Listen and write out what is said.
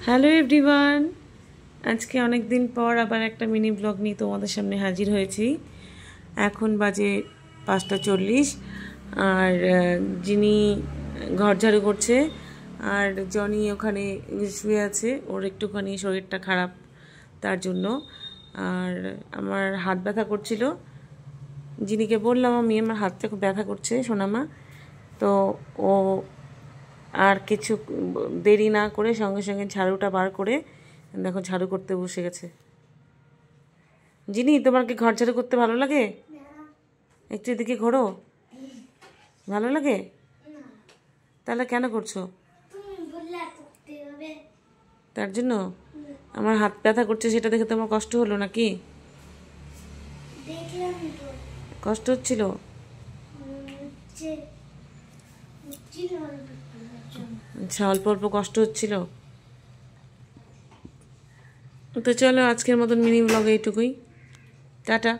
Hello everyone, আজকে অনেক দিন পর আবার একটা মিনি ব্লগ নিয়ে তোমাদের সামনে হাজির হয়েছি। এখন বাজে 5:40 আর যিনি ঘর ঝাড়ু করছে আর জনি ওখানে শুয়ে আছে, ওর একটুখানি শরীরটা খারাপ তার জন্য। আর আমার হাত ব্যথা করছিল, যিনিকে বললাম আমি আমার হাতটা খুব ব্যথা করছে সোনামা, তো ও আর কিছু দেরি না করে সঙ্গে সঙ্গে ঝাড়ুটা বার করে দেখো ঝাড়ু করতে বসে গেছে। জিনি, তোমার কি ঘর ঝাড়ু করতে ভালো লাগে? একটু এদিকে ঘোরো। ভালো লাগে? তাহলে কেন করছো? তার জন্য? আমার হাত ব্যথা করছে সেটা দেখে তোমার কষ্ট হলো নাকি? কষ্ট হচ্ছিল? আচ্ছা, অল্প অল্প কষ্ট হচ্ছিল। তো চলো আজকের মতন মিনি ব্লগ এইটুকুই। টাটা।